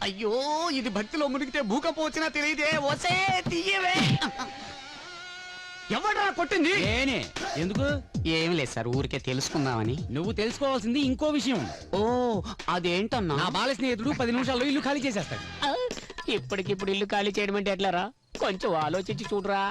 అయ్యో ఇది భక్తిలో మునిగితే భూకంపం వచ్చినా తెలియదే. వసే తీయవే. ఎవడ్రా కొట్టింది? నేనే. ఎందుకు? ఏం లేదు సార్, ఊరికే తెలుసుకుందామని. నువ్వు తెలుసుకోవాల్సింది ఇంకో విషయం. ఓ అదేంటన్నా? నా బాల స్నేహితుడు 10 నిమిషాల్లో ఇల్లు ఖాళీ చేసేస్తాడు. ఇప్పటికిప్పుడు ఇల్లు ఖాళీ చేయడం అంటే ఎట్లారా? కొంచెం ఆలోచించి చూడరా.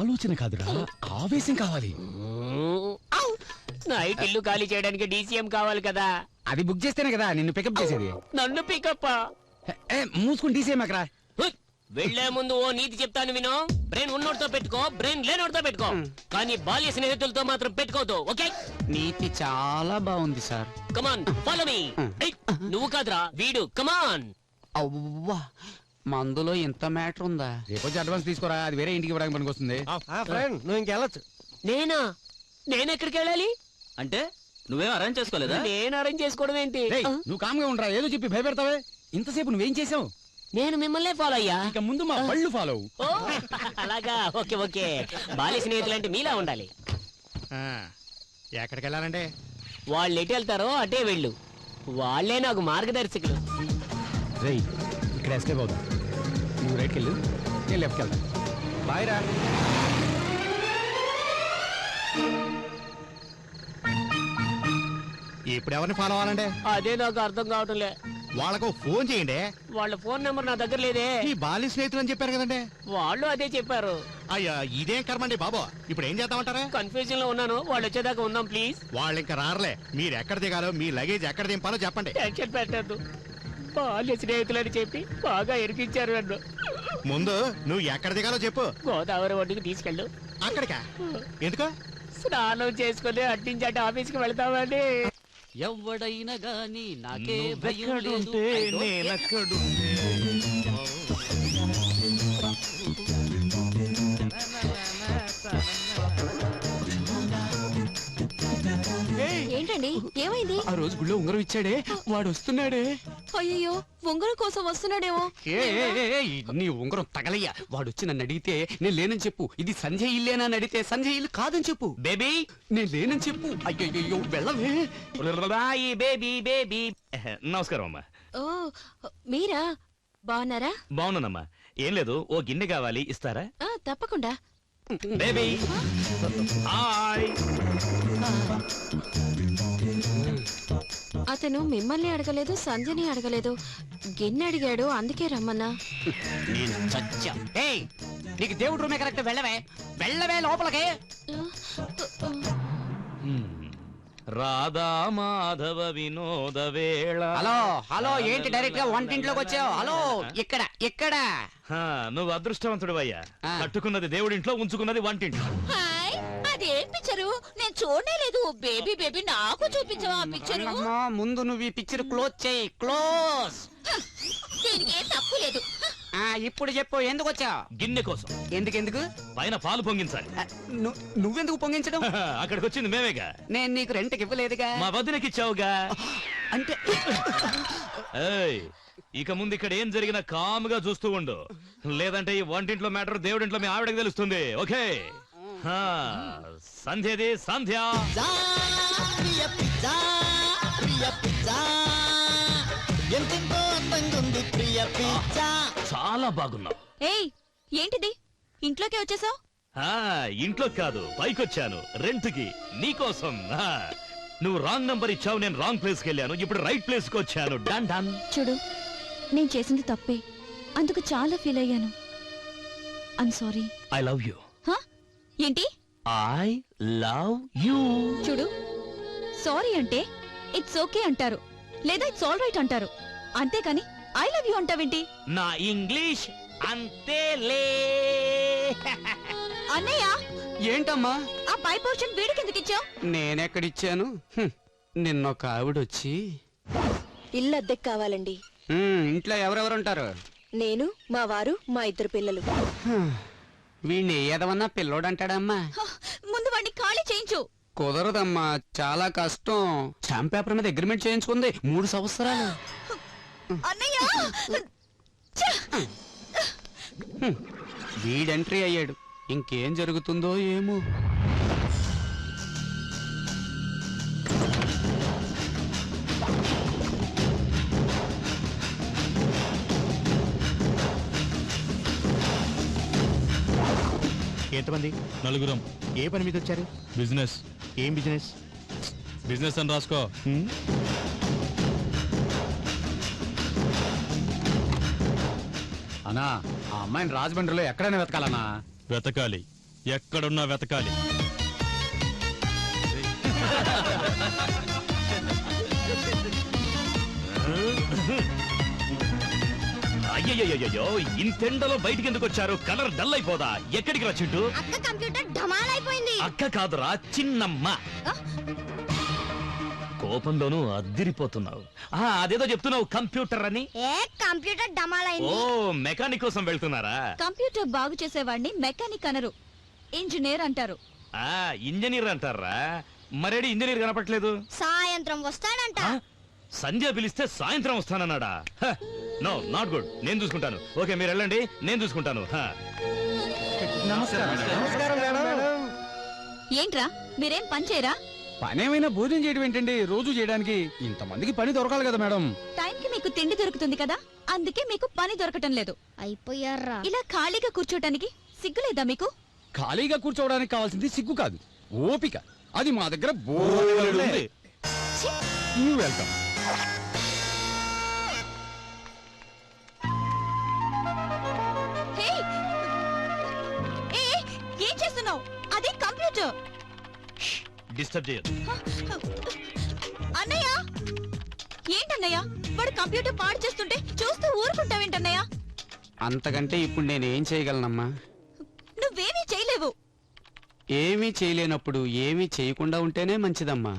ఆలోచన కాదురా, ఆవేశం కావాలి. నైట్ ఇల్లు ఖాళీ చేయడానికి డీసీఎం కావాలి కదా. అది బుక్ చేస్తేనే కదా నిన్ను పికప్ చేసేది. నన్ను పికప్ మూసుకుని తీసేయమాకరా. వెళ్లే ముందు ఓ నీతి చెప్తాను విను. బ్రెయిన్ ఉన్నోడితో పెట్టుకో, బ్రెయిన్ లేనోడితో పెట్టుకో, కానీ బాల్య స్నేహితులతో మాత్రం పెట్టుకోవద్దు. ఓకే? నీతి చాలా బాగుంది సార్. Come on follow me. నువ్వు కాదురా వీడు. కమాన్. అవ్వా మందులో ఇంత మ్యాటర్ ఉందా? రేపొచ్చి అడ్వాన్స్ తీసుకోరా, అది వేరే ఇంటికి ఇవ్వడానికి పనికి వస్తుంది. ఫ్రెండ్ నువ్వు ఇంకెళ్ళొచ్చు. నేనా? నేనెక్కడికి వెళ్ళాలి? అంటే నువ్వేం అరేంజ్ చేసుకోలేదా? నేను అరేంజ్ చేసుకోవడం ఏంటి? నువ్వు కామ్గా ఉండరా, ఏదో చెప్పి భయపెడతావే. ఇంతసేపు నువ్వేం చేసావు? నేను మిమ్మల్నే ఫాలో అయ్యా. ఇక ముందు మా పళ్ళు ఫాలో. ఓ, అలాగా. Okay okay. బాల్య స్నేహితులు అంటే మీలా ఉండాలి. ఎక్కడికి వెళ్ళాలంటే వాళ్ళు ఎటు వెళ్తారో అటే వెళ్ళు. వాళ్ళే నాకు మార్గదర్శకులు. రేయ్, ఇక్కడ ఎస్కేప్ అవుదాం. నువ్వు రైట్కి వెళ్ళు, నేను లెఫ్ట్కి వెళ్తాను. బాయ్ రా. ఇప్పుడు ఎవరిని ఫాలో అవ్వాలంటే? అదే నాకు అర్థం కావటంలే. వాళ్ళకు ఫోన్ చేయండి. వాళ్ళ ఫోన్ నెంబర్ నా దగ్గర లేదే. ఈ బాల్య స్నేహితులు అని చెప్పారు కదండి. వాళ్ళు అదే చెప్పారు. అయ్యా ఇదేం కర్మండి బాబు. ఇప్పుడు ఏం చేద్దామంటారా? కన్ఫ్యూజన్ లో ఉన్నాను. వాళ్ళు వచ్చేదాకా ఉందాం ప్లీజ్. వాళ్ళు ఇంకా రారలే. మీరు ఎక్కడ దిగాలో, మీ లగేజ్ ఎక్కడ దింపాలో చెప్పండి. టెన్షన్ పెట్టద్దు. బాల్య స్నేహితులని చెప్పి బాగా ఎరికించారు నన్ను. ముందు నువ్వు ఎక్కడ దిగాలో చెప్పు. గోదావరి ఒడ్డుకి తీసుకెళ్ళు. అక్కడికా? ఎందుకు? స్నానం చేసుకుని అట్టించి అటు ఆఫీస్కి వెళ్తామని. ఎవడైనా గాని నాకే నువ్వెక్కడుంటే నేనెక్కడుంటే. ఏంటండి ఏమైంది? ఆ రోజు గుళ్ళో ఉంగరం ఇచ్చాడే వాడు వస్తున్నాడే. అయ్యో ఉంగరం కోసం వస్తున్నాడేమో. నీ ఉంగరం తగలయ్యా. వాడు వచ్చి నన్ను అడిగితే నేను లేనని చెప్పు. ఇది సంజయ్ ఇల్లేనా అని అడిగితే సంజయ్ ఇల్లు కాదని చెప్పు. బేబీ నేను లేనని చెప్పు. అయ్యో వెళ్ళవే. Baby baby. నమస్కారం అమ్మా. ఓ మీరా? బాగున్నారా? బాగున్నానమ్మా. ఏం లేదు, ఓ గిన్నె కావాలి, ఇస్తారా? తప్పకుండా. Baby hi. అతను మిమ్మల్ని అడగలేదు, సంజయ్ని అడగలేదు, గిన్నె అడిగాడు, అందుకే రమ్మన్నా. నేను చచ్చా. ఏయ్ నీకు దేవుడు రూమే కరెక్ట్. వెళ్ళవే వెళ్ళవే లోపలికి. రాధా మాధవ వినోద వేళ. హలో హలో ఏంటి డైరెక్ట్ గా వంటింట్లోకి వచ్చావు? హలో ఇక్కడ ఇక్కడ. నువ్వు అదృష్టవంతుడు అయ్యా. ఆ. కట్టుకున్నది దేవుడింట్లో, ఉంచుకున్నది వంటింట్లో. హాయ్, అదేం పిక్చరు? నేను చూడలేదు. బేబీ బేబీ నాకు చూపించవా ఆ పిక్చరు? అమ్మా, ముందు నువ్వు ఈ పిక్చర్ క్లోజ్ చేయి. క్లోజ్. దీనికి ఏం తప్పు లేదు. ఇప్పుడు చెప్పు ఎందుకు వచ్చావు? గిన్నె కోసం. ఎందుకెందుకు? పైన పాలు పొంగించాలి. నువ్వెందుకు పొంగించడం? అక్కడికి వచ్చింది మేమేగా. నేను నీకు రెంట్కి ఇవ్వలేదుగా. మా వదినకి ఇచ్చావుగా. అంటే ఏయ్, ఇక ముందు ఇక్కడ ఏం జరిగినా కాముగా చూస్తూ ఉండు. లేదంటే ఈ వంటింట్లో మ్యాటర్ దేవుడింట్లో మీ ఆవిడకి తెలుస్తుంది. ఓకే? సంధ్యది సంధ్య. చాలా బాగున్నావు. ఏయ్ ఏంటిది? ఇంట్లోకే వచ్చేసావు? ఇంట్లో కాదు, పైకొచ్చాను రెంట్కి నీకోసం. నువ్వు రాంగ్ నంబర్ ఇచ్చావు, నేను రాంగ్ ప్లేస్కి వెళ్ళాను. ఇప్పుడు రైట్ ప్లేస్ కి వచ్చాను. Done done. చూడు, నేను చేసింది తప్పే, అందుకు చాలా ఫీల్ అయ్యాను. I'm sorry. I love you. ఏంటి? I love you. చూడు, సారీ అంటే ఇట్స్ ఓకే అంటారు, లేదా ఇట్స్ ఆల్ రైట్ అంటారు, అంతేకాని ఐ లవ్ యూ అంటావేంటి? నా ఇంగ్లీష్ అంతేలే. అన్నయ్య, ఏంటమ్మా? ఆ పై పోర్షన్ వీడికి ఎందుకు ఇచ్చావు? నేనెక్కడిచ్చాను? నిన్నొక ఆవిడొచ్చి ఇల్లు అద్దెకు కావాలండి. ఇంట్లో ఎవరెవరు ఉంటారు? నేను, మా వారు, మా 2 పిల్లలు. వీణ్ణి ఏదవన్నా పిల్లోడంటాడమ్మా. ముందు వాడిని ఖాళీ చేయించు. కుదరదమ్మా, చాలా కష్టం. స్టాంప్ పేపర్ మీద అగ్రిమెంట్ చేయించుకుంది 3 సంవత్సరాలు. అన్నయ్య, వీడెంట్రీ అయ్యాడు. ఇంకేం జరుగుతుందో ఏమో. ఎంతమంది? నలుగురం. ఏ పని మీద వచ్చారు? బిజినెస్. ఏం బిజినెస్? బిజినెస్ అని రాసుకో. అన్నా ఆ అమ్మాయిని రాజమండ్రిలో ఎక్కడైనా వెతకాలన్నా. వెతకాలి, ఎక్కడున్నా వెతకాలి. అయ్యయ్యో ఇంతెండలో బయటికి ఎందుకు వచ్చారు? కలర్ డల్ అయిపోదా? ఎక్కడికి రా చింటూ? అక్క కంప్యూటర్ ఢమాల్ అయిపోయింది. అక్క కాదురా, చిన్నమ్మ. కోపంలోనూ అద్దిరిపోతున్నావు. అదేదో చెప్తున్నావు కంప్యూటర్ అని. ఏ కంప్యూటర్ ఢమాల్ ఓ మెకానిక్ కోసం వెళ్తున్నారా? కంప్యూటర్ బాగు చేసేవాడిని మెకానిక్ అనరు, ఇంజనీర్ అంటారు. ఇంజనీర్ అంటారా? మరేడి ఇంజనీర్ కనపట్లేదు. సాయంత్రం వస్తాడంట. సంధ్య పిలిస్తే సాయంత్రం వస్తానన్నాడా? No, not good. నేను చూసుకుంటాను. ఓకే, మీరు వెళ్ళండి, నేను చూసుకుంటాను. ఏంట్రా మీరేం పని చేయరా? పనేమైనా భోజనం చేయడం ఏంటండి? రోజు చేయడానికి ఇంతమందికి పని దొరకాలి కదా మేడం. టైంకి మీకు తిండి దొరుకుతుంది కదా, అందుకే మీకు పని దొరకటం లేదు. అయిపోయారా? ఇలా ఖాళీగా కూర్చోటానికి సిగ్గులేదా మీకు? ఖాళీగా కూర్చోవడానికి కావాల్సింది సిగ్గు కాదు, ఓపిక. అది మా దగ్గర బోలెడు ఉంది. You welcome. హే! ఏ, ఏం చేస్తున్నావు? అది కంప్యూటర్. డిస్టర్బ్ చేయదు. అన్నయ్య, ఏంటన్నయ్య వాడు కంప్యూటర్ పాడు చేస్తుంటే చూస్తూ ఊరుకుంటావేంటన్నయ్య? అంతకంటే ఇప్పుడు నేనేం చేయగలనమ్మా? నువ్వేమీ చేయలేవు. ఏమీ చేయలేనప్పుడు ఏమీ చేయకుండా ఉంటేనే మంచిదమ్మా.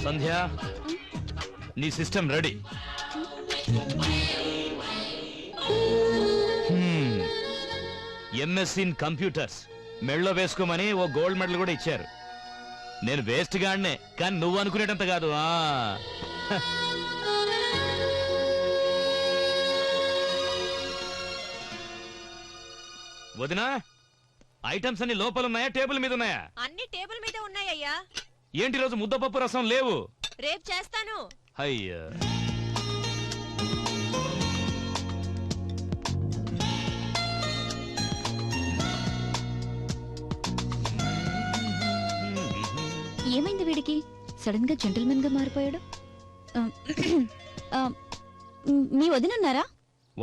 సంధ్య, నీ system ready. MSc in computers మెడలో వేసుకోమని ఓ గోల్డ్ మెడల్ కూడా ఇచ్చారు. నేను వేస్ట్ గాడినే, కానీ నువ్వు అనుకునేటంత కాదు. వదినా, ఐటమ్స్ అన్ని లోపల ఉన్నాయా, టేబుల్ మీద ఉన్నాయా? అన్ని టేబుల్ మీదే ఉన్నాయ్యా. ఏంటి రోజు ముద్దపప్పు రసం లేవు? రేపు చేస్తాను. అయ్యా, ఏమైంది వీడికి? సడన్ గా జెంటల్మెన్ గా మారిపోయాడు. ఆ, మీ వదినున్నారా?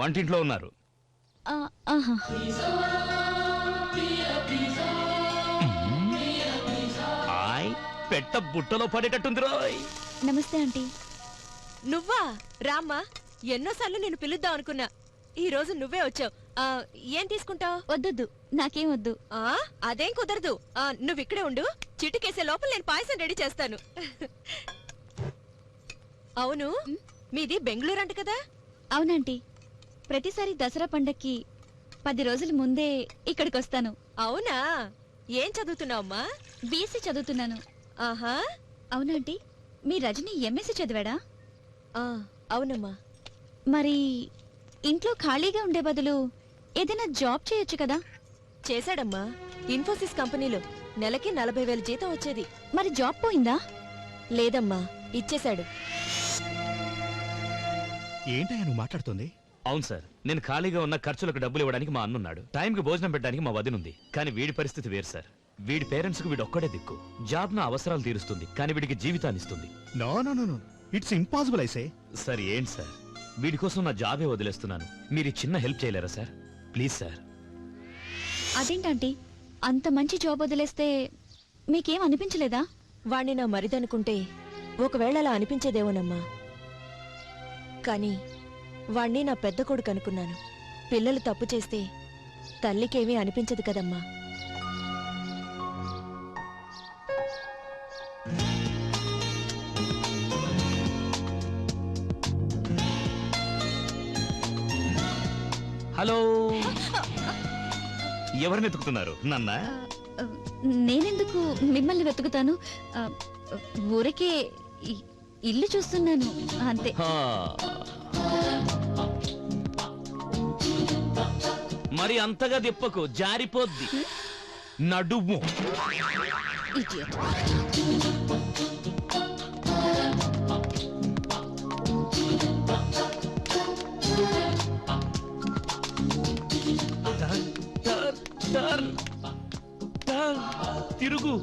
వంటింట్లో ఉన్నారు. ఆహా. పెట్ట బుట్టలో పడేటట్టుంది రోయ్. నమస్తే ఆంటీ. నువ్వా? రామ్మా, ఎన్నోసార్లు నేను పిలుద్దాం అనుకున్నా. ఈ రోజు నువ్వే వచ్చావు. ఏం తీసుకుంటావు? వద్దొద్దు, నాకేం వద్దు. అదేం కుదరదు. నువ్వు ఇక్కడే ఉండు, చిటికేసే లోపల నేను పాయసం రెడీ చేస్తాను. అవును, మీది బెంగళూరు అంట కదా? అవునంటీ, ప్రతిసారి దసరా పండక్కి 10 రోజుల ముందే ఇక్కడికి వస్తాను. అవునా? ఏం చదువుతున్నావమ్మా? బీఎస్సీ చదువుతున్నాను. ఆహా. అవునంటీ, మీ రజని ఎంఎస్సీ చదివాడా? అవునమ్మా. మరి ఇంట్లో ఖాళీగా ఉండే బదులు ఏదైనా జాబ్ చేయొచ్చు కదా? చేశాడమ్మా, ఇన్ఫోసిస్ కంపెనీలో నెలకి 40,000 జీతం వచ్చేది. మరి జాబ్ పోయిందా? లేదమ్మా, ఇచ్చేశాడు. ఏంటయ్యా నువ్వు మాట్లాడుతుంది? అవును సార్, నేను ఖాళీగా ఉన్న ఖర్చులకు డబ్బులు ఇవ్వడానికి మా అన్నున్నాడు, టైంకి భోజనం పెట్టడానికి మా వదినుంది. కానీ వీడి పరిస్థితి వేరు సార్. వీడి పేరెంట్స్ కు వీడు ఒక్కడే దిక్కు. జాబ్ నా అవసరాలు తీరుస్తుంది, కానీ వీడికి జీవితాన్ని ఇస్తుంది. No no no no, it's impossible I. Sir ఏంటి సార్, వీడి కోసం నా జాబే వదిలేస్తున్నాను. మీరు ఈ చిన్న హెల్ప్ చేయలేరా సార్? Please sir. అదేంటంటీ, అంత మంచి జాబ్ వదిలేస్తే మీకేం అనిపించలేదా? వాణ్ణి నా మరిదనుకుంటే ఒకవేళ అలా అనిపించేదేమోనమ్మా. కానీ వాణ్ణి నా పెద్ద కొడుకు అనుకున్నాను. పిల్లలు తప్పు చేస్తే తల్లికేమీ అనిపించదు కదమ్మా. హలో, ఎవరిని ఎత్తుకుతున్నారు? నన్నా? నేనెందుకు మిమ్మల్ని వెతుకుతాను? ఊరికే ఇల్లు చూస్తున్నాను అంతే. మరి అంతగా దిప్పకు, జారిపోద్ది. నడుము. Idiot. Turn, turn, turn. తిరుగు